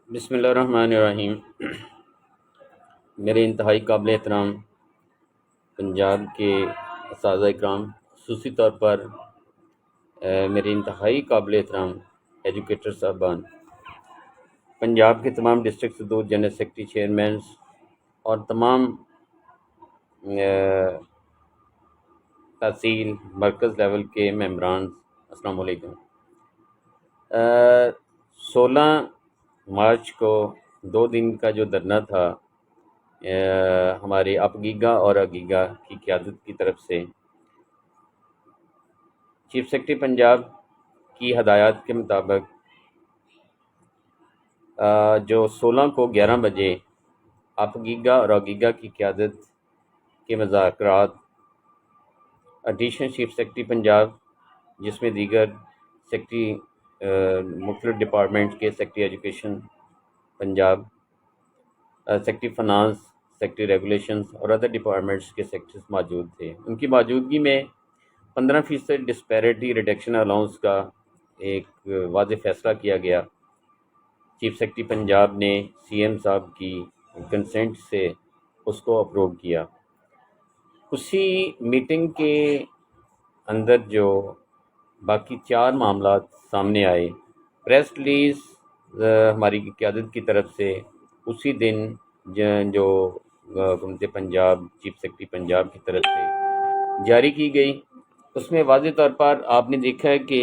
بسم اللہ الرحمن الرحیم۔ میرے انتہائی قابل احترام پنجاب کے اساتذہ اکرام، خصوصی طور پر میرے انتہائی قابل احترام ایجوکیٹر صاحبان، پنجاب کے تمام ڈسٹرکٹ صدور، جنرل سیکرٹری، چیئرمینز اور تمام تحصیل مرکز لیول کے ممبران، السلام علیکم۔ 16 مارچ کو 2 دن کا جو دھرنا تھا ہمارے اپگیگا اور اگیگا کی قیادت کی طرف سے چیف سیکرٹری پنجاب کی ہدایات کے مطابق جو 16 کو 11 بجے اپگیگا اور اگیگا کی قیادت کے مذاکرات ایڈیشنل چیف سیکرٹری پنجاب، جس میں دیگر سیکرٹری مختلف ڈپارٹمنٹ کے secretary education Punjab, secretary finance, secretary regulations اور ادر ڈپارٹمنٹس کے سیکرٹریز موجود تھے۔ ان کی موجودگی میں 15% ڈسپیرٹی ریڈکشن الاؤنس کا ایک واضح فیصلہ کیا گیا۔ چیف سیکرٹری پنجاب نے سی ایم صاحب کی کنسنٹ سے اس کو اپروو کیا۔ اسی میٹنگ کے اندر جو باقی 4 معاملات سامنے آئے، پریس ریلیز ہماری قیادت کی طرف سے اسی دن جو حکومت پنجاب، چیف سیکرٹری پنجاب کی طرف سے جاری کی گئی، اس میں واضح طور پر آپ نے دیکھا ہے کہ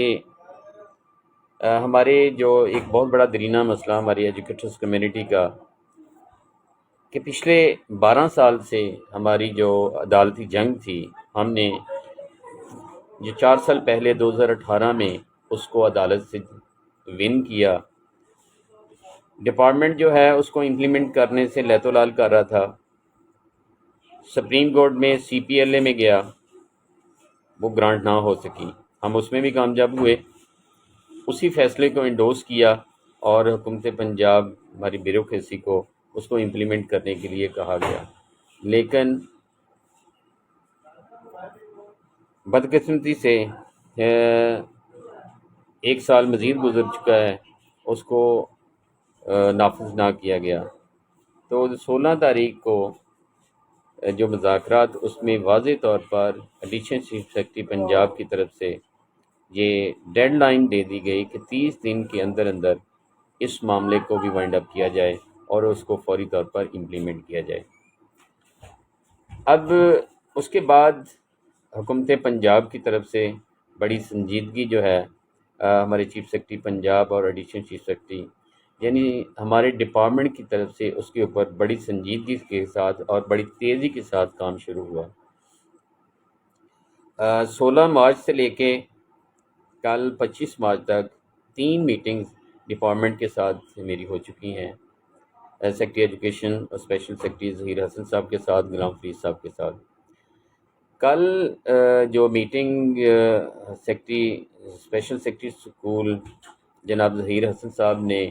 ہمارے جو ایک بہت بڑا درینہ مسئلہ ہماری ایجوکیٹرز کمیونٹی کا کہ پچھلے 12 سال سے ہماری جو عدالتی جنگ تھی، ہم نے جو 4 سال پہلے 2018 میں اس کو عدالت سے ون کیا۔ ڈپارٹمنٹ جو ہے اس کو امپلیمنٹ کرنے سے لیت و لال کر رہا تھا، سپریم کورٹ میں سی پی ایل اے میں گیا، وہ گرانٹ نہ ہو سکی، ہم اس میں بھی کامیاب ہوئے، اسی فیصلے کو انڈورس کیا اور حکومت پنجاب ہماری بیوروکریسی کو اس کو امپلیمنٹ کرنے کے لیے کہا گیا۔ لیکن بدقسمتی سے 1 سال مزید گزر چکا ہے، اس کو نافذ نہ کیا گیا۔ تو 16 تاریخ کو جو مذاکرات، اس میں واضح طور پر ایڈیشنل چیف سیکرٹری پنجاب کی طرف سے یہ ڈیڈ لائن دے دی گئی کہ 30 دن کے اندر اندر اس معاملے کو بھی وائنڈ اپ کیا جائے اور اس کو فوری طور پر امپلیمنٹ کیا جائے۔ اب اس کے بعد حکومت پنجاب کی طرف سے بڑی سنجیدگی جو ہے ہمارے چیف سیکرٹری پنجاب اور ایڈیشنل چیف سیکرٹری، یعنی ہمارے ڈپارٹمنٹ کی طرف سے اس کے اوپر بڑی سنجیدگی کے ساتھ اور بڑی تیزی کے ساتھ کام شروع ہوا۔ 16 مارچ سے لے کے کل 25 مارچ تک 3 میٹنگز ڈپارٹمنٹ کے ساتھ میری ہو چکی ہیں، سیکرٹری ایجوکیشن اور اسپیشل سیکرٹری ظہیر حسن صاحب کے ساتھ، غلام فرید صاحب کے ساتھ۔ کل جو meeting secretary special secretary school جناب ظہیر حسن صاحب نے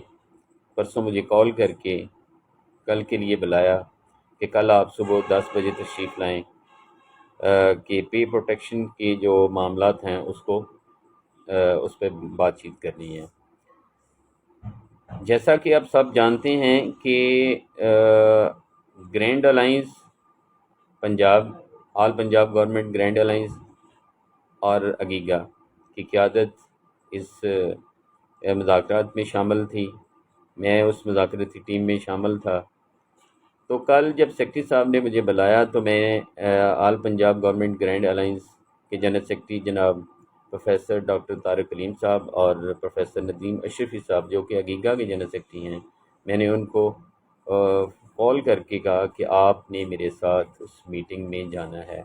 پرسوں مجھے کال کر کے کل کے لیے بلایا کہ کل آپ صبح 10 بجے تشریف لائیں کہ پے پروٹیکشن کے جو معاملات ہیں اس پہ بات چیت کرنی ہے۔ جیسا کہ آپ سب جانتے ہیں کہ گرینڈ الائنس پنجاب، آل پنجاب گورنمنٹ گرینڈ الائنس اور اگیگا کی قیادت اس مذاکرات میں شامل تھی، میں اس مذاکراتی ٹیم میں شامل تھا۔ تو کل جب سیکرٹری صاحب نے مجھے بلایا تو میں آل پنجاب گورنمنٹ گرینڈ الائنس کے جنرل سیکرٹری جناب پروفیسر ڈاکٹر طارق علیم صاحب اور پروفیسر ندیم اشرفی صاحب جو کہ اگیگا کے جنرل سیکرٹری ہیں، میں نے ان کو کال کر کے کہا کہ آپ نے میرے ساتھ اس میٹنگ میں جانا ہے۔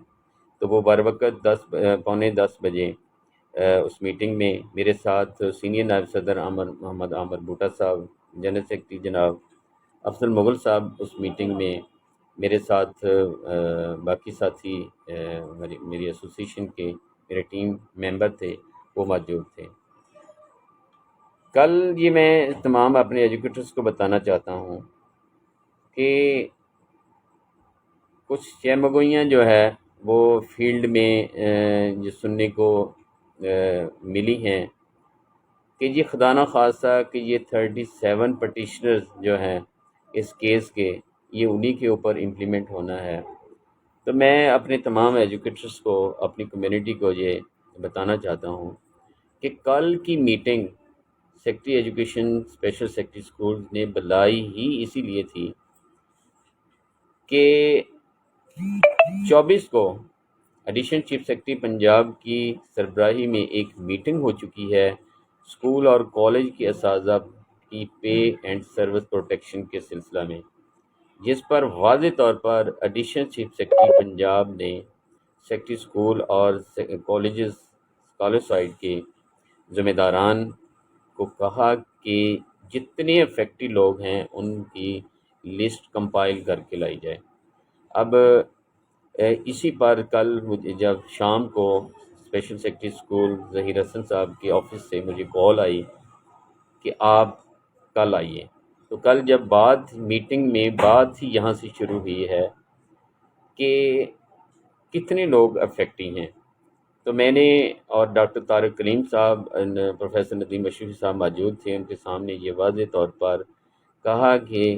تو وہ بروقت 9:45 بجے اس میٹنگ میں میرے ساتھ سینئر نائب صدر محمد عامر بھٹا صاحب، جنرل سیکرٹری جناب افضل مغل صاحب اس میٹنگ میں میرے ساتھ باقی ساتھی میری ایسوسیشن کے میرے ٹیم ممبر تھے، وہ موجود تھے۔ کل یہ میں تمام اپنے ایجوکیٹرز کو بتانا چاہتا ہوں کہ کچھ چہمگوئیاں جو ہے وہ فیلڈ میں جو سننے کو ملی ہیں، کہ یہ خدا نہ خواستہ کہ یہ 37 پٹیشنرز جو ہیں اس کیس کے، یہ انہی کے اوپر امپلیمنٹ ہونا ہے۔ تو میں اپنے تمام ایجوکیٹرز کو، اپنی کمیونٹی کو یہ بتانا چاہتا ہوں کہ کل کی meeting secretary education special secretary school نے بلائی ہی اسی لیے تھی کہ 24 کو ایڈیشنل چیف سیکرٹری پنجاب کی سربراہی میں ایک میٹنگ ہو چکی ہے اسکول اور کالج کے اساتذہ کی پے اینڈ سروس پروٹیکشن کے سلسلہ میں، جس پر واضح طور پر ایڈیشنل چیف سیکرٹری پنجاب نے سیکرٹری اسکول اور کالجز اسکالر سائٹ کے ذمہ داران کو کہا کہ جتنے افیکٹڈ لوگ ہیں ان کی لسٹ کمپائل کر کے لائی جائے۔ اب اسی پر کل مجھے جب شام کو اسپیشل سیکرٹری اسکول ظہیر حسن صاحب کے آفس سے مجھے کال آئی کہ آپ کل آئیے، تو کل جب میٹنگ میں بات ہی یہاں سے شروع ہوئی ہے کہ کتنے لوگ افیکٹنگ ہیں، تو میں نے اور ڈاکٹر طارق کلیم صاحب، پروفیسر ندیم اشرفی صاحب موجود تھے، ان کے سامنے یہ واضح طور پر کہا کہ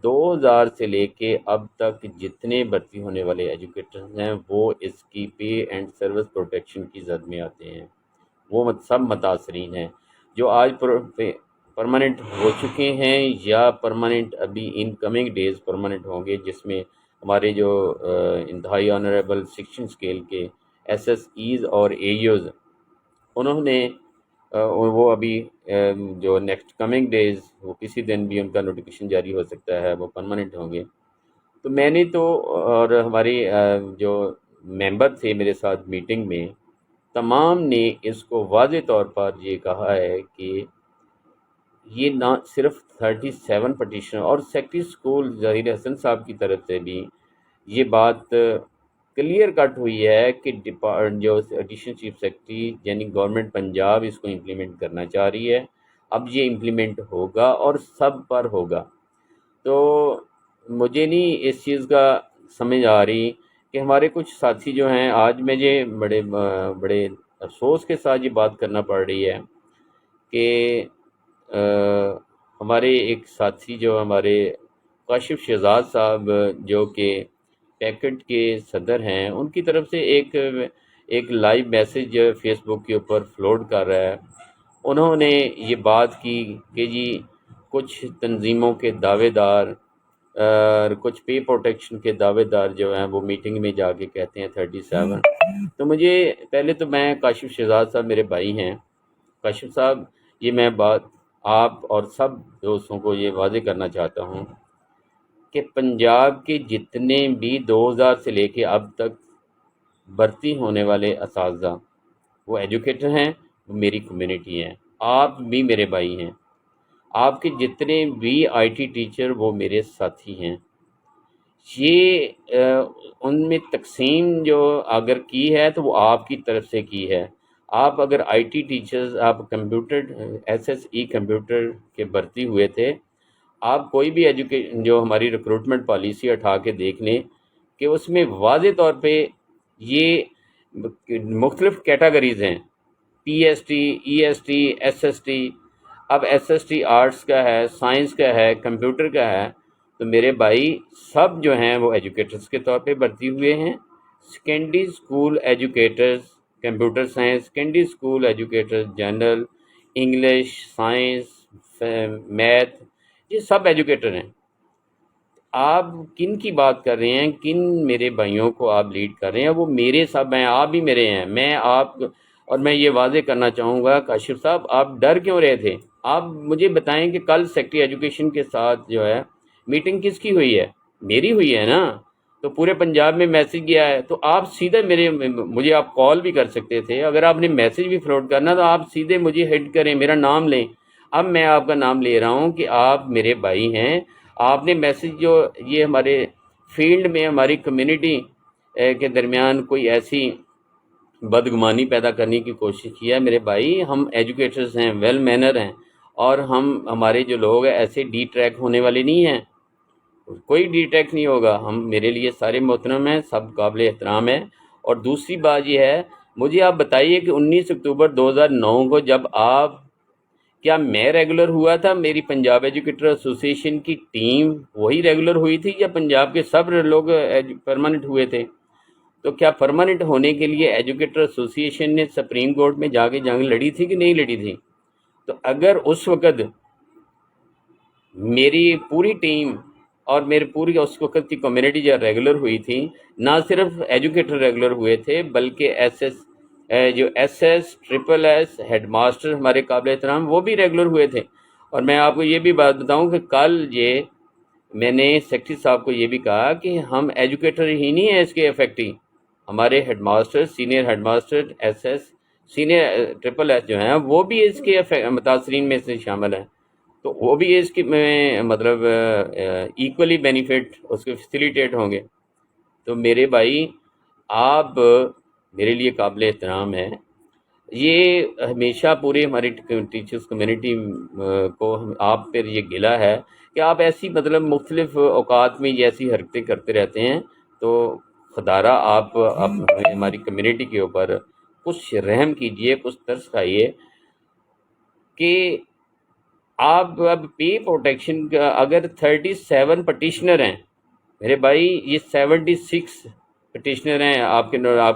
2000 سے لے کے اب تک جتنے بھرتی ہونے والے ایجوکیٹرز ہیں وہ اس کی پے اینڈ سروس پروٹیکشن کی زد میں آتے ہیں، وہ سب متاثرین ہیں جو آج پرماننٹ ہو چکے ہیں یا پرماننٹ ابھی ان کمنگ ڈیز پرماننٹ ہوں گے، جس میں ہمارے جو انتہائی آنریبل سیکشن اسکیل کے ایس ایس ایز اور اے یوز، انہوں نے وہ ابھی جو نیکسٹ کمنگ ڈیز وہ کسی دن بھی ان کا نوٹیفیکیشن جاری ہو سکتا ہے، وہ پرماننٹ ہوں گے۔ تو میں نے تو اور ہماری جو ممبر تھے میرے ساتھ میٹنگ میں، تمام نے اس کو واضح طور پر یہ کہا ہے کہ یہ نہ صرف 37 پٹیشن اور سیکرٹری اسکول ظہیر حسن صاحب کی طرف سے بھی یہ بات کلیئر کٹ ہوئی ہے کہ جو ایڈیشنل چیف سیکرٹری یعنی گورنمنٹ پنجاب اس کو امپلیمنٹ کرنا چاہ رہی ہے، اب یہ امپلیمنٹ ہوگا اور سب پر ہوگا۔ تو مجھے نہیں اس چیز کا سمجھ آ رہی کہ ہمارے کچھ ساتھی جو ہیں، آج مجھے بڑے افسوس کے ساتھ یہ بات کرنا پڑ رہی ہے کہ ہمارے ایک ساتھی جو ہمارے کاشف شہزاد صاحب جو کہ پیکٹ کے صدر ہیں، ان کی طرف سے ایک لائیو میسج فیس بک کے اوپر فلوٹ کر رہا ہے۔ انہوں نے یہ بات کی کہ جی کچھ تنظیموں کے دعوے دار اور کچھ پے پروٹیکشن کے دعوے دار جو ہیں وہ میٹنگ میں جا کے کہتے ہیں 37۔ تو مجھے پہلے تو میں کاشف شہزاد صاحب میرے بھائی ہیں، کاشف صاحب یہ میں بات آپ اور سب دوستوں کو یہ واضح کرنا چاہتا ہوں کہ پنجاب کے جتنے بھی 2000 سے لے کے اب تک بھرتی ہونے والے اساتذہ وہ ایجوکیٹر ہیں، وہ میری کمیونٹی ہیں، آپ بھی میرے بھائی ہیں، آپ کے جتنے بھی آئی ٹی ٹیچر وہ میرے ساتھی ہیں۔ یہ ان میں تقسیم جو اگر کی ہے تو وہ آپ کی طرف سے کی ہے۔ آپ اگر آئی ٹی ٹیچرز، آپ computer S S E computer کے بھرتی ہوئے تھے، آپ کوئی بھی جو ہماری ریکروٹمنٹ پالیسی اٹھا کے دیکھ لیں کہ اس میں واضح طور پہ یہ مختلف کیٹاگریز ہیں، P S T, E S T, S S T. اب ایس ایس ٹی آرٹس کا ہے، سائنس کا ہے، کمپیوٹر کا ہے، تو میرے بھائی سب جو ہیں وہ ایجوکیٹرز کے طور پہ بھرتی ہوئے ہیں۔ Secondary school educators computer science, secondary school educators general English, science, math, یہ سب ایجوکیٹر ہیں۔ آپ کن کی بات کر رہے ہیں؟ کن میرے بھائیوں کو آپ لیڈ کر رہے ہیں؟ وہ میرے سب ہیں، آپ بھی میرے ہیں۔ میں آپ اور میں یہ واضح کرنا چاہوں گا کاشف صاحب، آپ ڈر کیوں رہے تھے؟ آپ مجھے بتائیں کہ کل سیکرٹری ایجوکیشن کے ساتھ جو ہے میٹنگ کس کی ہوئی ہے؟ میری ہوئی ہے نا، تو پورے پنجاب میں میسج گیا ہے، تو آپ سیدھے مجھے آپ کال بھی کر سکتے تھے۔ اگر آپ نے میسج بھی فلوٹ کرنا تو آپ سیدھے مجھے ہٹ کریں، میرا نام لیں۔ اب میں آپ کا نام لے رہا ہوں کہ آپ میرے بھائی ہیں۔ آپ نے میسج جو یہ ہمارے فیلڈ میں ہماری کمیونٹی کے درمیان کوئی ایسی بدگمانی پیدا کرنے کی کوشش کی ہے، میرے بھائی ہم ایجوکیٹرز ہیں، ویل مینر ہیں، اور ہمارے جو لوگ ہیں ایسے ڈی ٹریک ہونے والے نہیں ہیں، کوئی ڈی ٹریک نہیں ہوگا۔ ہم میرے لیے سارے محترم ہیں، سب قابل احترام ہیں۔ اور دوسری بات یہ ہے، مجھے آپ بتائیے کہ 19 اکتوبر 2009 کو جب آپ کیا میں ریگولر ہوا تھا؟ میری پنجاب ایجوکیٹر ایسوسیشن کی ٹیم وہی ریگولر ہوئی تھی یا پنجاب کے سب لوگ پرماننٹ ہوئے تھے؟ تو کیا پرماننٹ ہونے کے لیے ایجوکیٹر ایسوسیشن نے سپریم کورٹ میں جا کے جنگ لڑی تھی کہ نہیں لڑی تھی؟ تو اگر اس وقت میری پوری ٹیم اور میرے پوری اس وقت کی کمیونٹی جو ریگولر ہوئی تھی، نہ صرف ایجوکیٹر ریگولر ہوئے تھے بلکہ جو S S triple S headmaster ہمارے قابل احترام وہ بھی ریگولر ہوئے تھے۔ اور میں آپ کو یہ بھی بات بتاؤں کہ کل میں نے سیکرٹری صاحب کو یہ بھی کہا کہ ہم ایجوکیٹر ہی نہیں ہیں اس کے افیکٹو، ہمارے headmaster, senior headmaster S S, senior triple S جو ہیں وہ بھی اس کے متاثرین میں سے شامل ہیں، تو وہ بھی اس کی میں مطلب ایکولی بینیفٹ اس کے فیسیلیٹیٹ ہوں گے۔ تو میرے بھائی آپ میرے لیے قابل احترام ہے، یہ ہمیشہ پورے ہماری ٹیچرس کمیونٹی کو آپ پر یہ گلہ ہے کہ آپ ایسی مطلب مختلف اوقات میں یہ ایسی حرکتیں کرتے رہتے ہیں، تو خدارہ آپ ہماری کمیونٹی کے اوپر کچھ رحم کیجئے، کچھ ترس کھائیے کہ آپ اب پے پروٹیکشن کا اگر 37 پٹیشنر ہیں میرے بھائی، یہ 76 پٹیشنر ہیں آپ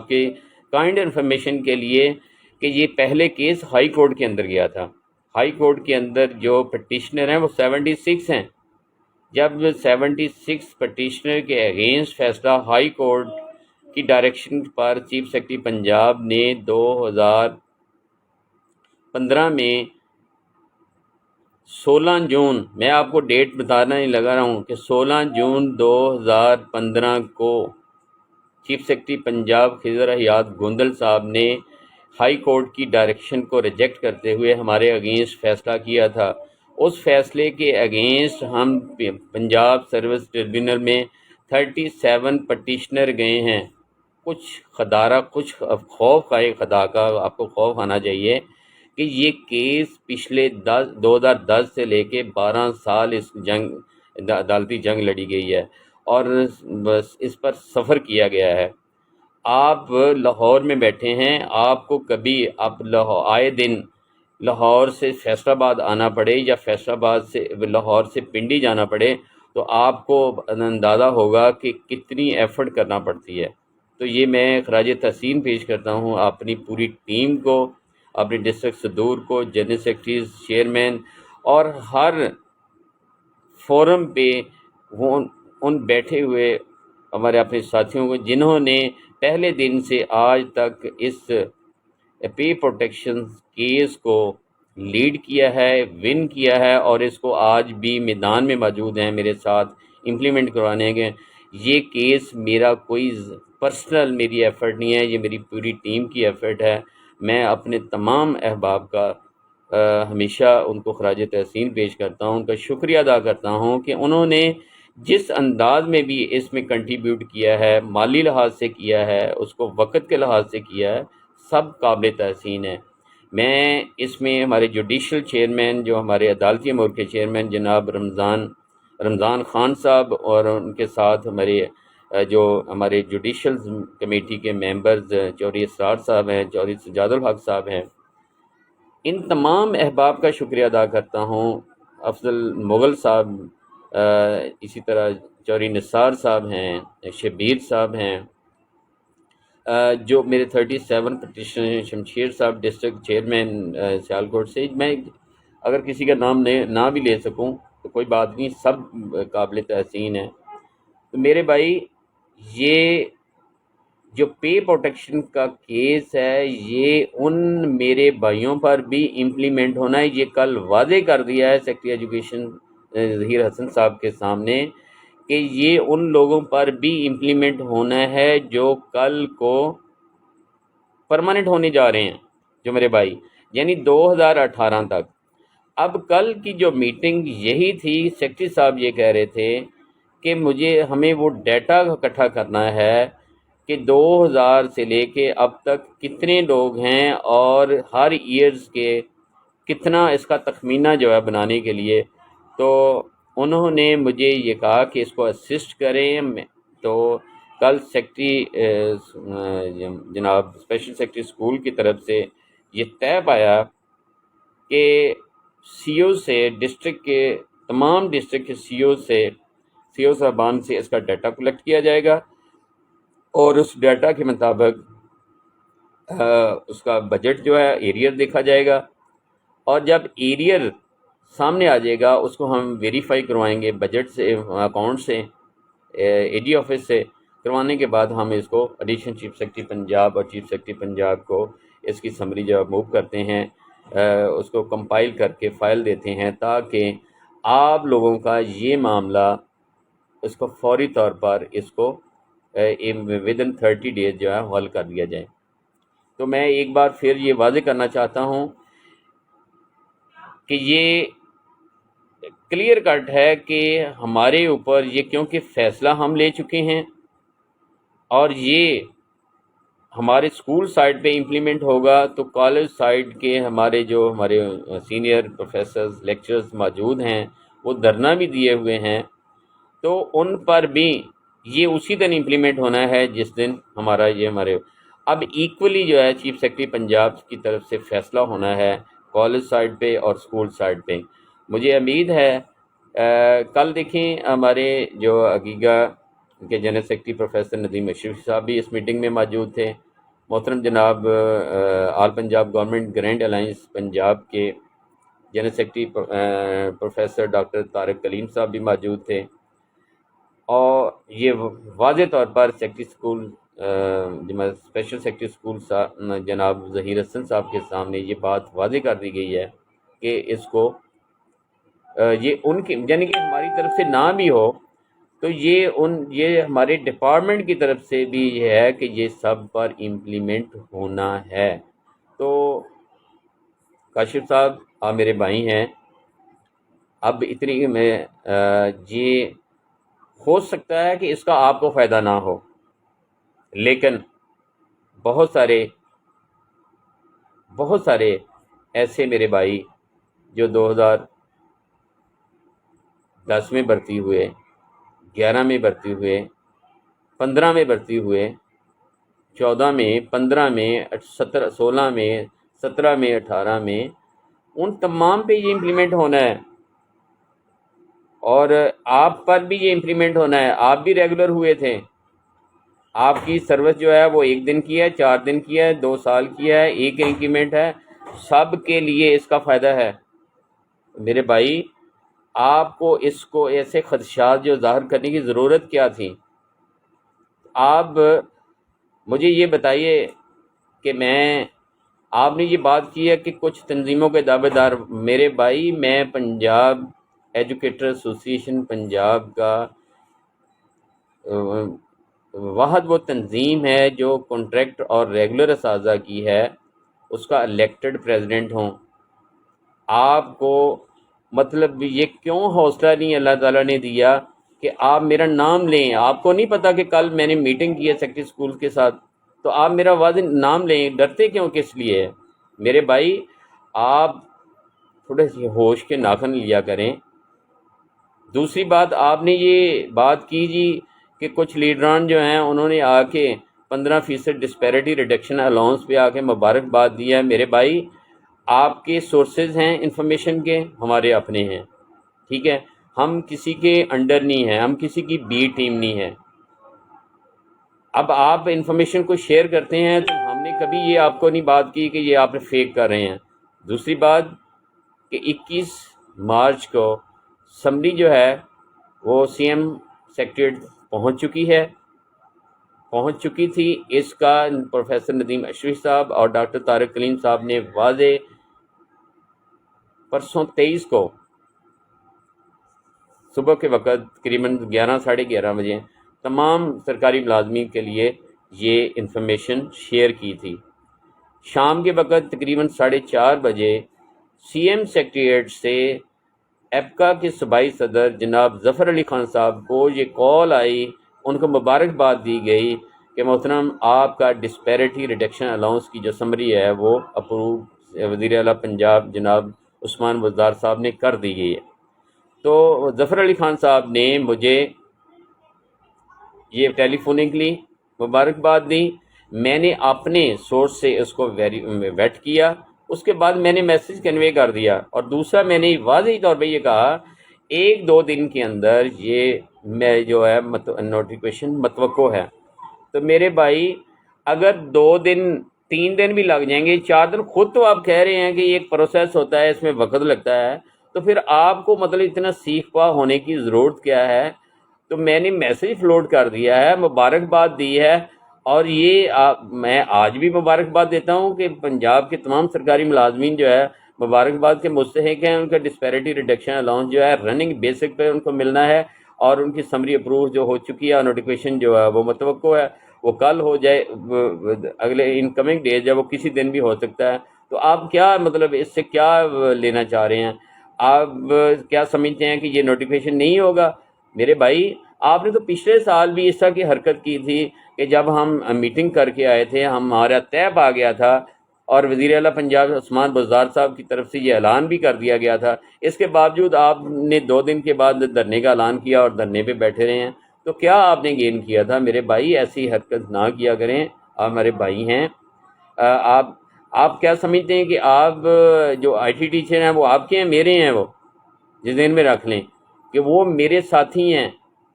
کے کائنڈ انفارمیشن کے لیے کہ یہ پہلے کیس ہائی کورٹ کے اندر گیا تھا۔ ہائی کورٹ کے اندر جو پٹیشنر ہیں وہ 76 ہیں۔ جب 76 پٹیشنر کے اگینسٹ فیصلہ ہائی کورٹ کی ڈائریکشن پر چیف سیکرٹری پنجاب نے 2015 میں 16 جون، میں آپ کو ڈیٹ بتانا نہیں لگا رہا ہوں کہ 16 جون 2015 کو چیف سیکرٹری پنجاب خضر حیات گوندل صاحب نے ہائی کورٹ کی ڈائریکشن کو ریجیکٹ کرتے ہوئے ہمارے اگینسٹ فیصلہ کیا تھا۔ اس فیصلے کے اگینسٹ ہم پنجاب سروس ٹریبیونل میں 37 پٹیشنر گئے ہیں۔ کچھ خدارہ، کچھ خوف آئے، خدا کا آپ کو خوف آنا چاہیے کہ یہ کیس پچھلے 2010 سے لے کے 12 سال اس عدالتی جنگ لڑی گئی ہے اور بس اس پر سفر کیا گیا ہے۔ آپ لاہور میں بیٹھے ہیں، آپ کو کبھی آئے دن لاہور سے فیصل آباد آنا پڑے یا فیصل آباد سے لاہور سے پنڈی جانا پڑے تو آپ کو اندازہ ہوگا کہ کتنی ایفرٹ کرنا پڑتی ہے۔ تو یہ میں خراج تحسین پیش کرتا ہوں اپنی پوری ٹیم کو، اپنے ڈسٹرکٹ صدور کو، جنرل سیکرٹریز، چیئرمین اور ہر فورم پہ ان بیٹھے ہوئے ہمارے اپنے ساتھیوں کو جنہوں نے پہلے دن سے آج تک اس پے پروٹیکشن کیس کو لیڈ کیا ہے، ون کیا ہے اور اس کو آج بھی میدان میں موجود ہیں میرے ساتھ امپلیمنٹ کروانے کے۔ یہ کیس میرا کوئی پرسنل میری ایفرٹ نہیں ہے، یہ میری پوری ٹیم کی ایفرٹ ہے۔ میں اپنے تمام احباب کا ہمیشہ ان کو خراج تحسین پیش کرتا ہوں، ان کا شکریہ ادا کرتا ہوں کہ انہوں نے جس انداز میں بھی اس میں کنٹریبیوٹ کیا ہے، مالی لحاظ سے کیا ہے، اس کو وقت کے لحاظ سے کیا ہے، سب قابل تحسین ہے۔ میں اس میں ہمارے جوڈیشل چیئرمین، جو ہمارے عدالتی امور کے چیئرمین جناب رمضان خان صاحب، اور ان کے ساتھ جو ہمارے جوڈیشل کمیٹی کے ممبرز چودھری اسرار صاحب ہیں، چودھری سجاد الحق صاحب ہیں، ان تمام احباب کا شکریہ ادا کرتا ہوں۔ افضل مغل صاحب، اسی طرح چودھری نثار صاحب ہیں، شبیر صاحب ہیں، جو میرے 37 پٹیشن، شمشیر صاحب ڈسٹرکٹ چیئرمین سیالکوٹ سے، میں اگر کسی کا نام نہ بھی لے سکوں تو کوئی بات نہیں، سب قابل تحسین ہیں۔ تو میرے بھائی، یہ جو پے پروٹیکشن کا کیس ہے یہ ان میرے بھائیوں پر بھی امپلیمنٹ ہونا ہے۔ یہ کل واضح کر دیا ہے سیکرٹری ایجوکیشن ظہیر حسن صاحب کے سامنے کہ یہ ان لوگوں پر بھی امپلیمنٹ ہونا ہے جو کل کو پرماننٹ ہونے جا رہے ہیں، جو میرے بھائی، یعنی 2018 تک۔ اب کل کی جو میٹنگ یہی تھی، سیکرٹری صاحب یہ کہہ رہے تھے کہ ہمیں وہ ڈیٹا اکٹھا کرنا ہے کہ 2000 سے لے کے اب تک کتنے لوگ ہیں اور ہر ایئرز کے کتنا اس کا تخمینہ جو ہے بنانے کے لیے۔ تو انہوں نے مجھے یہ کہا کہ اس کو اسسٹ کریں۔ تو کل سیکرٹری جناب اسپیشل سیکرٹری اسکول کی طرف سے یہ طے پایا کہ سی او سے ڈسٹرکٹ کے تمام ڈسٹرکٹ کے سی او صاحبان سے اس کا ڈیٹا کلیکٹ کیا جائے گا، اور اس ڈیٹا کے مطابق اس کا بجٹ جو ہے ایریئر دیکھا جائے گا، اور جب ایریئر سامنے آ جائے گا اس کو ہم ویریفائی کروائیں گے بجٹ سے، اکاؤنٹ سے، اے ڈی آفس سے کروانے کے بعد ہم اس کو ایڈیشنل چیف سیکرٹری پنجاب اور چیف سیکرٹری پنجاب کو اس کی سمری جب موو کرتے ہیں اس کو کمپائل کر کے فائل دیتے ہیں، تاکہ آپ لوگوں کا یہ معاملہ اس کو فوری طور پر اس کو ودن 30 days جو ہے حل کر دیا جائے۔ تو میں ایک بار پھر یہ واضح کرنا چاہتا ہوں کہ یہ کلیئر کٹ ہے کہ ہمارے اوپر یہ کیونکہ فیصلہ ہم لے چکے ہیں، اور یہ ہمارے اسکول سائڈ پہ امپلیمنٹ ہوگا، تو کالج سائڈ کے ہمارے سینئر پروفیسرز لیکچرز موجود ہیں، وہ دھرنا بھی دیے ہوئے ہیں، تو ان پر بھی یہ اسی دن امپلیمنٹ ہونا ہے جس دن ہمارے اب ایکولی جو ہے چیف سیکرٹری پنجاب کی طرف سے فیصلہ ہونا ہے کالج سائڈ پہ اور اسکول سائڈ پہ۔ مجھے امید ہے کل دیکھیں ہمارے جو عقیقہ کے general secretary professor Nadeem Ashrafi صاحب بھی اس میٹنگ میں موجود تھے، محترم جناب all Punjab government grand alliance Punjab کے general secretary professor doctor Tariq Kaleem صاحب بھی موجود تھے، اور یہ واضح طور پر secretary school special secretary school جناب ظہیر حسن صاحب کے سامنے یہ بات واضح کر دی گئی ہے کہ اس کو یہ ان کی یعنی کہ ہماری طرف سے نہ بھی ہو تو یہ ہمارے ڈپارٹمنٹ کی طرف سے بھی یہ ہے کہ یہ سب پر امپلیمنٹ ہونا ہے۔ تو کاشف صاحب آپ میرے بھائی ہیں، اب اتنی میں یہ ہو سکتا ہے کہ اس کا آپ کو فائدہ نہ ہو، لیکن بہت سارے ایسے میرے بھائی جو 2010 میں بھرتی ہوئے، 11 میں بھرتی ہوئے، 15 میں بھرتی ہوئے، 14 میں، 15 میں، 16 میں، 17 میں، 18 میں، ان تمام پہ یہ امپلیمنٹ ہونا ہے، اور آپ پر بھی یہ امپلیمنٹ ہونا ہے۔ آپ بھی ریگولر ہوئے تھے، آپ کی سروس جو ہے وہ 1 دن کی ہے، 4 دن کی ہے، 2 سال کی ہے، ایک انکریمنٹ ہے، سب کے لیے اس کا فائدہ ہے۔ میرے بھائی آپ کو اس کو ایسے خدشات جو ظاہر کرنے کی ضرورت کیا تھی؟ آپ مجھے یہ بتائیے کہ آپ نے یہ بات کی ہے کہ کچھ تنظیموں کے دعوے دار، میرے بھائی میں پنجاب ایجوکیٹر ایسوسی ایشن پنجاب کا واحد وہ تنظیم ہے جو کانٹریکٹ اور ریگولر اساتذہ کی ہے، اس کا الیکٹڈ پریزیڈنٹ ہوں۔ آپ کو مطلب یہ کیوں حوصلہ نہیں اللہ تعالیٰ نے دیا کہ آپ میرا نام لیں؟ آپ کو نہیں پتا کہ کل میں نے میٹنگ کی ہے سیکرٹری اسکول کے ساتھ، تو آپ میرا واضح نام لیں، ڈرتے کیوں کس لیے؟ میرے بھائی آپ تھوڑے سے ہوش کے ناخن لیا کریں۔ دوسری بات، آپ نے یہ بات کی جی کہ کچھ لیڈران جو ہیں انہوں نے آ کے 15% ڈسپیرٹی ریڈکشن الاؤنس پہ آ کے مبارکباد دیا ہے۔ میرے بھائی آپ کے سورسز ہیں انفارمیشن کے، ہمارے اپنے ہیں، ٹھیک ہے؟ ہم کسی کے انڈر نہیں ہیں، ہم کسی کی بی ٹیم نہیں ہے۔ اب آپ انفارمیشن کو شیئر کرتے ہیں تو ہم نے کبھی یہ آپ کو نہیں بات کی کہ یہ آپ فیک کر رہے ہیں۔ دوسری بات کہ 21 مارچ کو سمری جو ہے وہ سی ایم سیکریٹریٹ پہنچ چکی تھی۔ اس کا پروفیسر ندیم اشرفی صاحب اور ڈاکٹر طارق کلیم صاحب نے واضح پرسوں 23 کو صبح کے وقت تقریباً 11 ساڑھے 11 بجے تمام سرکاری ملازمین کے لیے یہ انفارمیشن شیئر کی تھی۔ شام کے وقت تقریباً 4:30 بجے سی ایم سیکریٹریٹ سے ایپکا کے صوبائی صدر جناب ظفر علی خان صاحب کو یہ کال آئی، ان کو مبارکباد دی گئی کہ محترم آپ کا ڈسپیرٹی ریڈکشن الاؤنس کی جو سمری ہے وہ اپروو وزیر اعلیٰ پنجاب جناب عثمان بزدار صاحب نے کر دی گئی ہے۔ تو ظفر علی خان صاحب نے مجھے یہ ٹیلی فونکلی مبارکباد دی، میں نے اپنے سورس سے اس کو ویٹ کیا، اس کے بعد میں نے میسج کنوے کر دیا، اور دوسرا میں نے واضح طور پہ یہ کہا 1-2 دن کے اندر یہ میں جو ہے نوٹیفیکیشن متوقع ہے۔ تو میرے بھائی اگر 2 دن 3 دن بھی لگ جائیں گے، 4 دن، خود تو آپ کہہ رہے ہیں کہ یہ ایک پروسیس ہوتا ہے، اس میں وقت لگتا ہے، تو پھر آپ کو مطلب اتنا سیکھ پا ہونے کی ضرورت کیا ہے؟ تو میں نے میسج فلوٹ کر دیا ہے، مبارکباد دی ہے، اور یہ میں آج بھی مبارکباد دیتا ہوں کہ پنجاب کے تمام سرکاری ملازمین جو ہے مبارکباد کے مستحق ہیں۔ ان کا ڈسپیرٹی ریڈکشن الاؤنس جو ہے رننگ بیسک پہ ان کو ملنا ہے، اور ان کی سمری اپروو جو ہو چکی ہے، اور نوٹیفیکیشن جو ہے وہ متوقع ہے، وہ کل ہو جائے، اگلے انکمنگ ڈیز جب وہ کسی دن بھی ہو سکتا ہے۔ تو آپ کیا مطلب اس سے کیا لینا چاہ رہے ہیں؟ آپ کیا سمجھتے ہیں کہ یہ نوٹیفیکیشن نہیں ہوگا؟ میرے بھائی آپ نے تو پچھلے سال بھی اس طرح کی حرکت کی تھی کہ جب ہم میٹنگ کر کے آئے تھے، ہمارا طے آ گیا تھا، اور وزیر اعلیٰ پنجاب عثمان بزدار صاحب کی طرف سے یہ اعلان بھی کر دیا گیا تھا، اس کے باوجود آپ نے 2 دن کے بعد دھرنے کا اعلان کیا اور دھرنے پہ بیٹھے رہے ہیں۔ تو کیا آپ نے گین کیا تھا؟ میرے بھائی ایسی حرکت نہ کیا کریں، آپ ہمارے بھائی ہیں۔ آپ آپ کیا سمجھتے ہیں کہ آپ جو آئی ٹی ٹیچر ہیں وہ آپ کے ہیں، میرے ہیں؟ وہ جس ذہن میں رکھ لیں کہ وہ میرے ساتھی ہیں،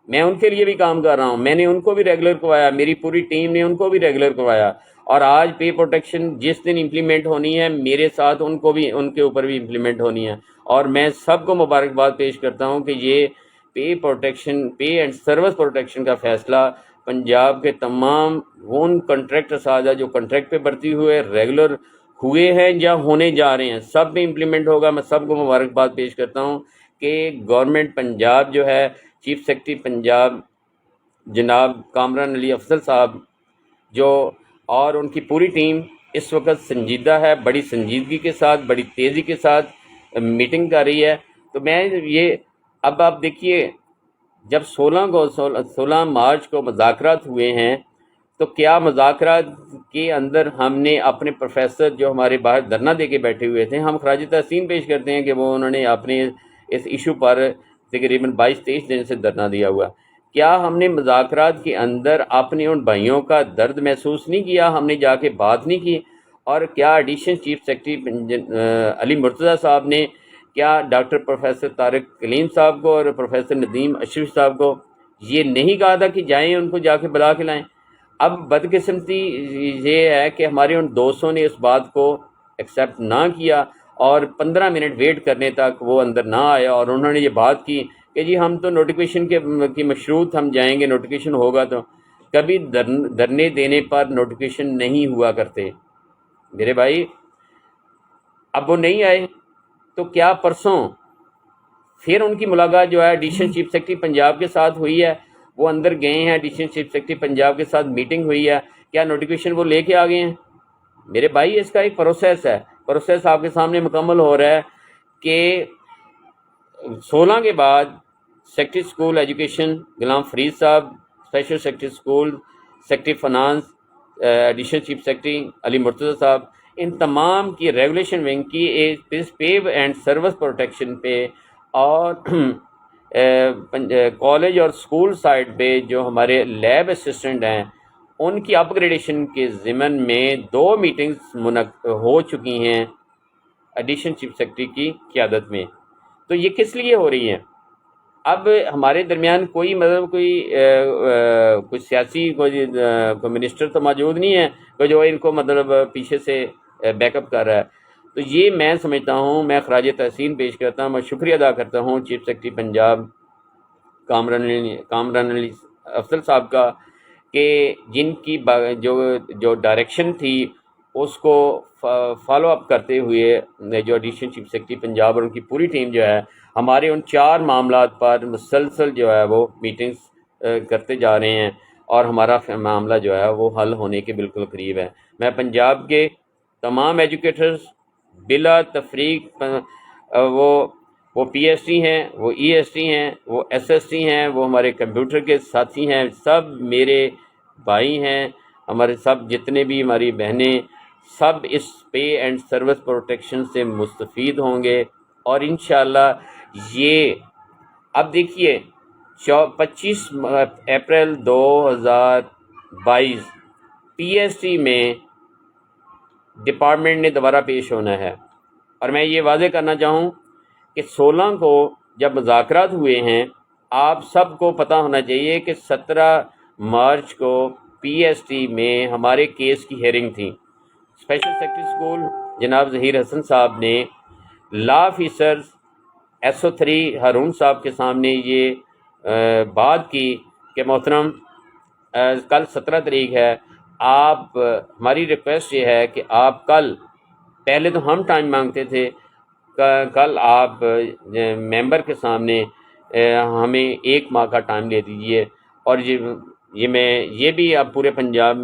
میں ان کے لیے بھی کام کر رہا ہوں، میں نے ان کو بھی ریگولر کروایا، میری پوری ٹیم نے ان کو بھی ریگولر کروایا، اور آج پے پروٹیکشن جس دن امپلیمنٹ ہونی ہے میرے ساتھ ان کو بھی، ان کے اوپر بھی امپلیمنٹ ہونی ہے، اور میں سب کو مبارکباد پیش کرتا ہوں کہ یہ pay protection, pay and service protection کا فیصلہ پنجاب کے تمام ان کنٹریکٹ اساتذہ جو کنٹریکٹ پہ بھرتی ہوئے ریگولر ہوئے ہیں یا ہونے جا رہے ہیں، سب میں امپلیمنٹ ہوگا۔ میں سب کو مبارکباد پیش کرتا ہوں کہ گورنمنٹ پنجاب جو ہے، چیف سیکرٹری پنجاب جناب کامران علی افضل صاحب جو، اور ان کی پوری ٹیم اس وقت سنجیدہ ہے، بڑی سنجیدگی کے ساتھ، بڑی تیزی کے ساتھ میٹنگ کر رہی ہے۔ تو میں یہ، اب آپ دیکھیے جب 16 مارچ کو مذاکرات ہوئے ہیں، تو کیا مذاکرات کے اندر ہم نے اپنے پروفیسر جو ہمارے باہر دھرنا دے کے بیٹھے ہوئے تھے، ہم خراج تحسین پیش کرتے ہیں کہ وہ انہوں نے اپنے اس ایشو پر تقریباً 22-23 دن سے دھرنا دیا ہوا، کیا ہم نے مذاکرات کے اندر اپنے ان بھائیوں کا درد محسوس نہیں کیا؟ ہم نے جا کے بات نہیں کی؟ اور کیا additional chief secretary Ali Murtaza صاحب نے، کیا ڈاکٹر پروفیسر طارق کلیم صاحب کو اور پروفیسر ندیم اشرف صاحب کو یہ نہیں کہا تھا کہ جائیں ان کو جا کے بلا کے لائیں؟ اب بدقسمتی یہ ہے کہ ہمارے ان دوستوں نے اس بات کو ایکسیپٹ نہ کیا، اور 15 منٹ ویٹ کرنے تک وہ اندر نہ آیا، اور انہوں نے یہ بات کی کہ جی ہم تو نوٹیفیکیشن کی مشروط ہم جائیں گے، نوٹیفیکیشن ہوگا تو۔ کبھی دھرنے دینے پر نوٹیفیکیشن نہیں ہوا کرتے میرے بھائی۔ اب وہ نہیں آئے تو کیا پرسوں پھر ان کی ملاقات جو ہے ایڈیشنل چیف سیکرٹری پنجاب کے ساتھ ہوئی ہے، وہ اندر گئے ہیں، ایڈیشنل چیف سیکرٹری پنجاب کے ساتھ میٹنگ ہوئی ہے، کیا نوٹیفیکیشن وہ لے کے آ گئے ہیں؟ میرے بھائی اس کا ایک پروسیس ہے، پروسیس آپ کے سامنے مکمل ہو رہا ہے کہ 16 کے بعد secretary school education Ghulam Farid صاحب، special secretary school, secretary finance additional chief secretary Ali Murtaza صاحب، ان تمام کی ریگولیشن ونگ کی پے اینڈ سروس پروٹیکشن پہ، اور کالج اور اسکول سائٹ پہ جو ہمارے لیب اسسٹنٹ ہیں ان کی اپ گریڈیشن کے ضمن میں 2 میٹنگز ہو چکی ہیں ایڈیشنل چیف سیکرٹری کی قیادت میں۔ تو یہ کس لیے ہو رہی ہیں؟ اب ہمارے درمیان کوئی مطلب کوئی سیاسی کوئی منسٹر تو موجود نہیں ہے کہ جو ان کو مطلب پیچھے سے بیک اپ کر رہا ہے۔ تو یہ میں سمجھتا ہوں، میں خراج تحسین پیش کرتا ہوں، میں شکریہ ادا کرتا ہوں چیف سیکرٹری پنجاب کامران علی افضل صاحب کا، کہ جن کی جو ڈائریکشن تھی اس کو فالو اپ کرتے ہوئے جو ایڈیشنل چیف سیکرٹری پنجاب اور ان کی پوری ٹیم جو ہے ہمارے ان 4 معاملات پر مسلسل جو ہے وہ میٹنگز کرتے جا رہے ہیں، اور ہمارا معاملہ جو ہے وہ حل ہونے کے بالکل قریب ہے۔ میں پنجاب کے تمام ایجوکیٹرز بلا تفریق، وہ پی ایس ٹی ہیں، وہ ای ایس ٹی ہیں، وہ ایس ایس ٹی ہیں، وہ ہمارے کمپیوٹر کے ساتھی ہیں، سب میرے بھائی ہیں، ہمارے سب جتنے بھی ہماری بہنیں، سب اس پے اینڈ سروس پروٹیکشن سے مستفید ہوں گے، اور انشاءاللہ یہ اب دیکھیے 25 اپریل 2022 پی ایس ٹی میں ڈپارٹمنٹ نے دوبارہ پیش ہونا ہے۔ اور میں یہ واضح کرنا چاہوں کہ 16 کو جب مذاکرات ہوئے ہیں، آپ سب کو پتہ ہونا چاہیے کہ 17 مارچ کو پی ایس ٹی میں ہمارے کیس کی ہیئرنگ تھی۔ اسپیشل سیکرٹری اسکول جناب ظہیر حسن صاحب نے لا آفیسر ایس او 3 ہارون صاحب کے سامنے یہ بات کی کہ محترم کل 17 تاریخ ہے، آپ ہماری ریکویسٹ یہ ہے کہ آپ کل، پہلے تو ہم ٹائم مانگتے تھے، کل آپ ممبر کے سامنے ہمیں 1 ماہ کا ٹائم دے دیجیے۔ اور میں یہ بھی اب پورے پنجاب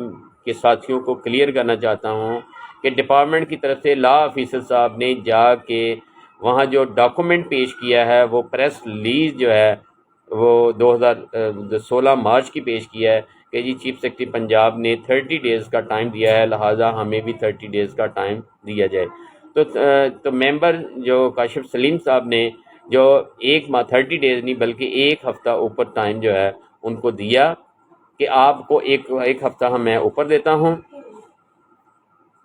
کے ساتھیوں کو کلیئر کرنا چاہتا ہوں کہ ڈپارٹمنٹ کی طرف سے لا آفیسر صاحب نے جا کے وہاں جو ڈاکومنٹ پیش کیا ہے، وہ پریس ریلیز جو ہے وہ 2016 مارچ کی پیش کیا ہے کہ جی چیف سیکرٹری پنجاب نے 30 ڈیز کا ٹائم دیا ہے، لہٰذا ہمیں بھی 30 ڈیز کا ٹائم دیا جائے۔ تو ممبر جو کاشف سلیم صاحب نے جو 1 ماہ 30 ڈیز نہیں بلکہ 1 ہفتہ اوپر ٹائم جو ہے ان کو دیا کہ آپ کو ایک ہفتہ میں اوپر دیتا ہوں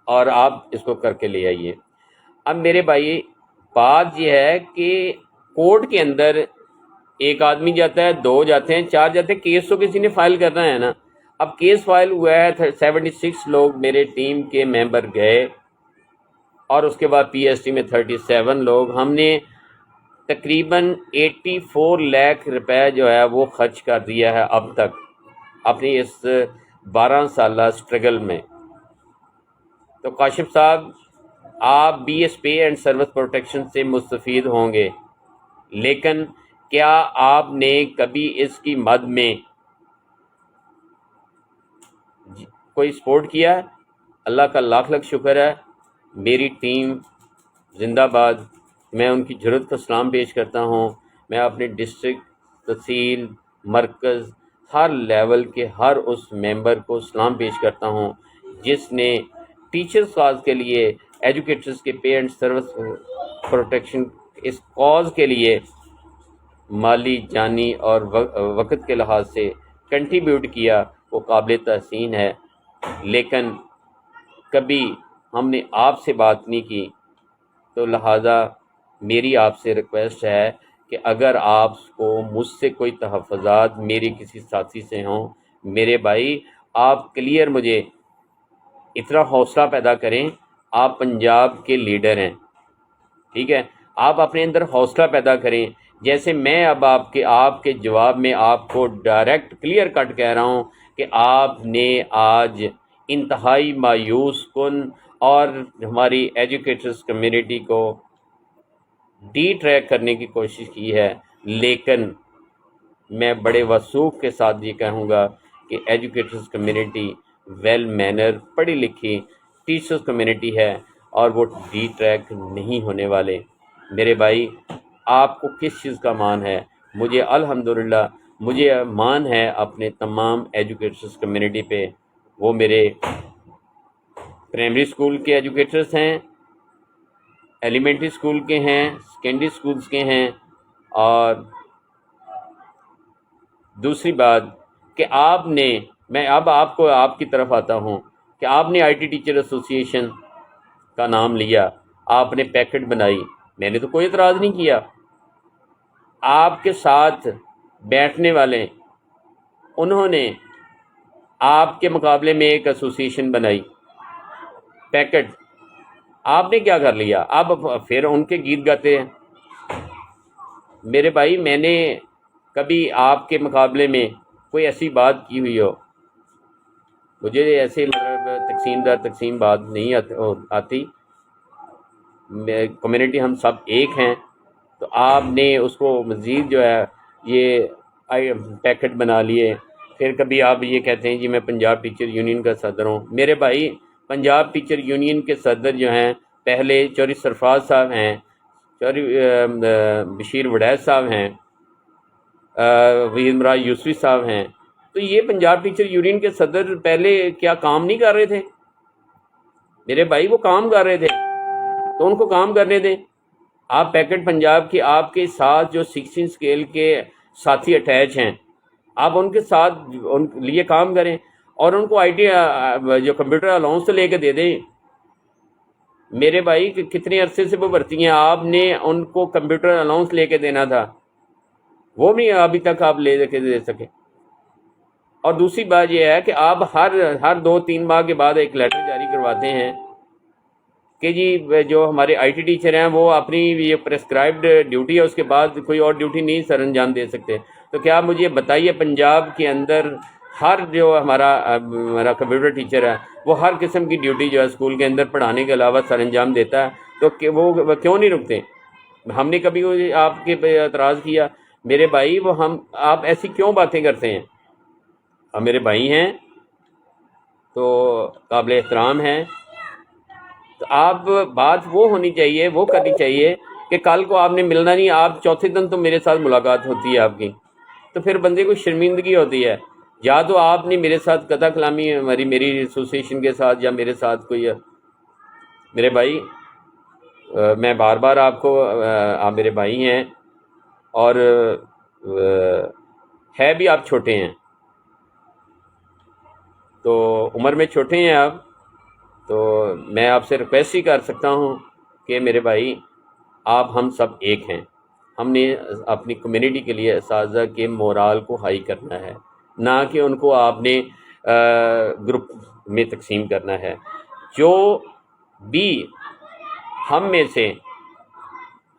اور آپ اس کو کر کے لے آئیے۔ اب میرے بھائی بات یہ ہے کہ کورٹ کے اندر ایک آدمی جاتا ہے، 2 جاتے ہیں، 4 جاتے ہیں، کیس تو کسی نے فائل کرنا ہے نا۔ اب کیس فائل ہوا ہے، 76 لوگ میرے ٹیم کے ممبر گئے اور اس کے بعد پی ایس ٹی میں 37 لوگ، ہم نے تقریباً 84 لاکھ روپے جو ہے وہ خرچ کر دیا ہے اب تک اپنی اس 12 سالہ سٹرگل میں۔ تو کاشف صاحب آپ B S pay and service protection سے مستفید ہوں گے، لیکن کیا آپ نے کبھی اس کی مد میں کوئی سپورٹ کیا ہے؟ اللہ کا لاکھ لاکھ شکر ہے، میری ٹیم زندہ باد، میں ان کی جرأت کو سلام پیش کرتا ہوں۔ میں اپنے ڈسٹرکٹ، تحصیل، مرکز، ہر لیول کے ہر اس ممبر کو سلام پیش کرتا ہوں جس نے ٹیچرز کاز کے لیے، ایجوکیٹرز کے پے اینڈ سروس پروٹیکشن اس کاز کے لیے مالی، جانی اور وقت کے لحاظ سے کنٹریبیوٹ کیا، وہ قابل تحسین ہے۔ لیکن کبھی ہم نے آپ سے بات نہیں کی، تو لہٰذا میری آپ سے ریکویسٹ ہے کہ اگر آپ کو مجھ سے کوئی تحفظات میری کسی ساتھی سے ہوں، میرے بھائی آپ کلیئر مجھے اتنا حوصلہ پیدا کریں۔ آپ پنجاب کے لیڈر ہیں، ٹھیک ہے، آپ اپنے اندر حوصلہ پیدا کریں۔ جیسے میں اب آپ کے جواب میں آپ کو ڈائریکٹ کلیئر کٹ کہہ رہا ہوں کہ آپ نے آج انتہائی مایوس کن اور ہماری ایجوکیٹرز کمیونٹی کو ڈی ٹریک کرنے کی کوشش کی ہے، لیکن میں بڑے وثوق کے ساتھ یہ کہوں گا کہ ایجوکیٹرز کمیونٹی ویل مینر، پڑھی لکھی ٹیچرز کمیونٹی ہے اور وہ ڈی ٹریک نہیں ہونے والے۔ میرے بھائی آپ کو کس چیز کا مان ہے؟ مجھے الحمدللہ مجھے مان ہے اپنے تمام ایجوکیٹرز کمیونٹی پہ۔ وہ میرے پرائمری اسکول کے ایجوکیٹرز ہیں، ایلیمنٹری اسکول کے ہیں، سیکنڈری اسکولز کے ہیں، اور دوسری بات کہ آپ نے، میں اب آپ کی طرف آتا ہوں کہ آپ نے آئی ٹی ٹیچر ایسوسی ایشن کا نام لیا، آپ نے پیکٹ بنائی، میں نے تو کوئی اعتراض نہیں کیا۔ آپ کے ساتھ بیٹھنے والے انہوں نے آپ کے مقابلے میں ایک ایسوسی ایشن بنائی، پیکٹ، آپ نے کیا کر لیا؟ آپ پھر ان کے گیت گاتے ہیں۔ میرے بھائی میں نے کبھی آپ کے مقابلے میں کوئی ایسی بات کی ہوئی ہو؟ مجھے ایسے تقسیم بات نہیں آتی، کمیونٹی ہم سب ایک ہیں، تو آپ نے اس کو مزید جو ہے یہ پیکٹ بنا لیے۔ پھر کبھی آپ یہ کہتے ہیں جی میں پنجاب ٹیچر یونین کا صدر ہوں۔ میرے بھائی پنجاب ٹیچر یونین کے صدر جو ہیں پہلے چوہدری سرفراز صاحب ہیں، چوہدری بشیر وڑیچ صاحب ہیں، وحید مراد یوسفی صاحب ہیں۔ تو یہ پنجاب ٹیچر یونین کے صدر پہلے کیا کام نہیں کر رہے تھے؟ میرے بھائی وہ کام کر رہے تھے تو ان کو کام کرنے دیں۔ آپ پیکٹ پنجاب کے، آپ کے ساتھ جو 16 اسکیل کے ساتھی اٹیچ ہیں، آپ ان کے ساتھ ان لیے کام کریں اور ان کو آئی ٹی جو کمپیوٹر الاؤنس تو لے کے دے دیں۔ میرے بھائی کتنے عرصے سے وہ بھرتی ہیں، آپ نے ان کو کمپیوٹر الاؤنس لے کے دینا تھا، وہ بھی ابھی تک آپ لے کے دے سکے۔ اور دوسری بات یہ ہے کہ آپ ہر 2-3 ماہ کے بعد ایک لیٹر جاری کرواتے ہیں کہ جی جو ہمارے آئی ٹی ٹیچر ہیں وہ اپنی یہ پرسکرائبڈ ڈیوٹی ہے، اس کے بعد کوئی اور ڈیوٹی نہیں سر انجام دے سکتے۔ تو کیا مجھے بتائیے، پنجاب کے اندر ہر جو ہمارا کمپیوٹر ٹیچر ہے وہ ہر قسم کی ڈیوٹی جو ہے اسکول کے اندر پڑھانے کے علاوہ سر انجام دیتا ہے، تو وہ کیوں نہیں رکتے؟ ہم نے کبھی آپ کے پہ اعتراض کیا؟ میرے بھائی آپ ایسی کیوں باتیں کرتے ہیں؟ آپ میرے بھائی ہیں تو قابل احترام ہیں، تو آپ بات وہ ہونی چاہیے، وہ کرنی چاہیے کہ کل کو آپ نے ملنا نہیں، آپ چوتھے دن تو میرے ساتھ ملاقات ہوتی ہے آپ کی، تو پھر بندے کو شرمندگی ہوتی ہے۔ یا تو آپ نے میرے ساتھ قطع کلامی میری ایسوسیشن کے ساتھ یا میرے ساتھ کوئی، میرے بھائی میں بار بار آپ کو آپ میرے بھائی ہیں اور ہے بھی آپ چھوٹے ہیں، تو عمر میں چھوٹے ہیں آپ، تو میں آپ سے ریکویسٹ ہی کر سکتا ہوں کہ میرے بھائی آپ ہم سب ایک ہیں، ہم نے اپنی کمیونٹی کے لیے اساتذہ کے مورال کو ہائی کرنا ہے، نہ کہ ان کو آپ نے گروپ میں تقسیم کرنا ہے۔ جو بھی ہم میں سے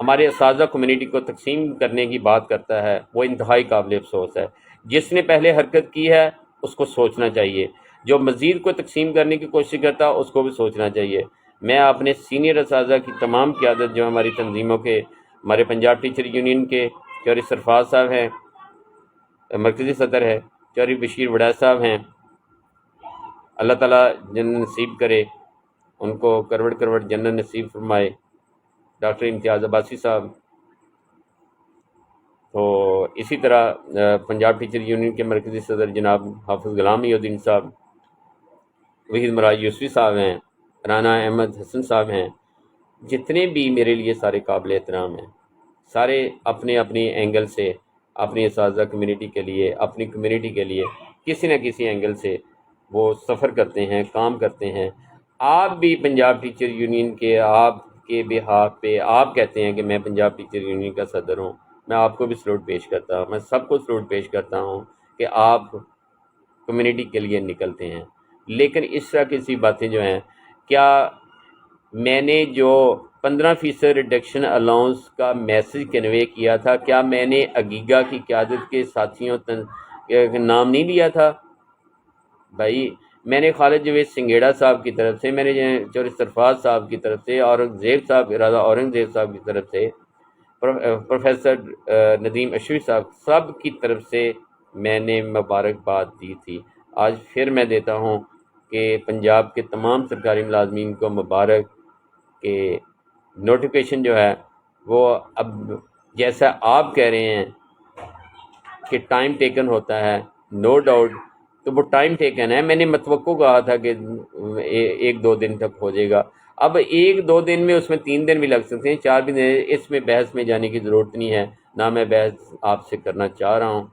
ہمارے اساتذہ کمیونٹی کو تقسیم کرنے کی بات کرتا ہے وہ انتہائی قابل افسوس ہے۔ جس نے پہلے حرکت کی ہے اس کو سوچنا چاہیے، جو مزید کو تقسیم کرنے کی کوشش کرتا ہے اس کو بھی سوچنا چاہیے۔ میں اپنے سینئر اساتذہ کی تمام قیادت جو ہماری تنظیموں کے، ہمارے پنجاب ٹیچر یونین کے چوہدری سرفراز صاحب ہیں، مرکزی صدر ہے، چوہدری بشیر وڑیچ صاحب ہیں، اللہ تعالیٰ جنت نصیب کرے ان کو، کروڑ کروڑ جنت نصیب فرمائے، ڈاکٹر امتیاز عباسی صاحب، تو اسی طرح پنجاب ٹیچر یونین کے مرکزی صدر جناب حافظ غلام محی الدین صاحب، وحید مراد یوسفی صاحب ہیں، رانا احمد حسن صاحب ہیں، جتنے بھی میرے لیے سارے قابل احترام ہیں، سارے اپنے اپنی اینگل سے اپنی اساتذہ کمیونٹی کے لیے، اپنی کمیونٹی کے لیے کسی نہ کسی اینگل سے وہ سفر کرتے ہیں، کام کرتے ہیں۔ آپ بھی پنجاب ٹیچر یونین کے، آپ کے بہاف پہ آپ کہتے ہیں کہ میں پنجاب ٹیچر یونین کا صدر ہوں، میں آپ کو بھی سلوٹ پیش کرتا ہوں، میں سب کو سلوٹ پیش کرتا ہوں کہ آپ کمیونٹی کے لیے نکلتے ہیں۔ لیکن اس طرح کی باتیں جو ہیں، کیا میں نے جو 15% ریڈکشن الاؤنس کا میسج کنوے کیا تھا، کیا میں نے اگیگا کی قیادت کے ساتھیوں نام نہیں لیا تھا؟ بھائی میں نے خالد جاوید سنگیڑا صاحب کی طرف سے، میں نے چوہدری سرفراز صاحب کی طرف سے، اورنگزیب صاحب، راجہ اورنگزیب صاحب کی طرف سے، پروفیسر ندیم اشرف صاحب، سب کی طرف سے میں نے مبارکباد دی تھی۔ آج پھر میں دیتا ہوں کہ پنجاب کے تمام سرکاری ملازمین کو مبارک کہ نوٹیفیکیشن جو ہے وہ اب جیسا آپ کہہ رہے ہیں کہ ٹائم ٹیکن ہوتا ہے، نو ڈاؤٹ، تو وہ ٹائم ٹیکن ہے۔ میں نے متوقع کہا تھا کہ 1-2 دن تک ہو جائے گا، اب 1-2 دن میں، اس میں 3 دن بھی لگ سکتے ہیں، 4 بھی دن، اس میں بحث میں جانے کی ضرورت نہیں ہے، نہ میں بحث آپ سے کرنا چاہ رہا ہوں۔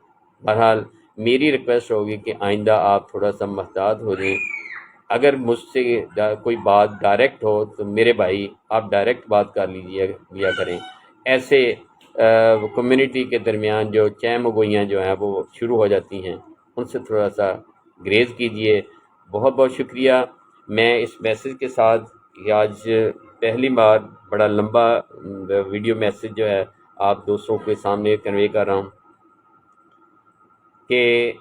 بہرحال میری ریکویسٹ ہوگی کہ آئندہ آپ تھوڑا سا محتاط ہو جائیں، اگر مجھ سے کوئی بات ڈائریکٹ ہو تو میرے بھائی آپ ڈائریکٹ بات کر لیا کریں، ایسے کمیونٹی کے درمیان جو چہ مگوئیاں جو ہیں وہ شروع ہو جاتی ہیں، ان سے تھوڑا سا گریز کیجئے۔ بہت بہت شکریہ۔ میں اس میسج کے ساتھ کہ آج پہلی بار بڑا لمبا ویڈیو میسج جو ہے آپ دوستوں کے سامنے کنوے کر رہا ہوں کہ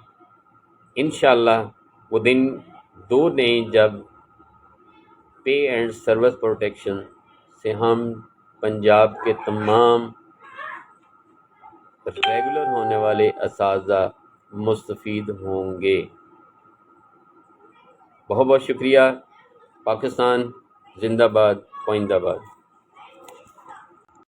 انشاءاللہ وہ دن دور نہیں جب پے اینڈ سروس پروٹیکشن سے ہم پنجاب کے تمام ریگولر ہونے والے اساتذہ مستفید ہوں گے۔ بہت بہت شکریہ۔ پاکستان زندہ باد، پائندہ باد۔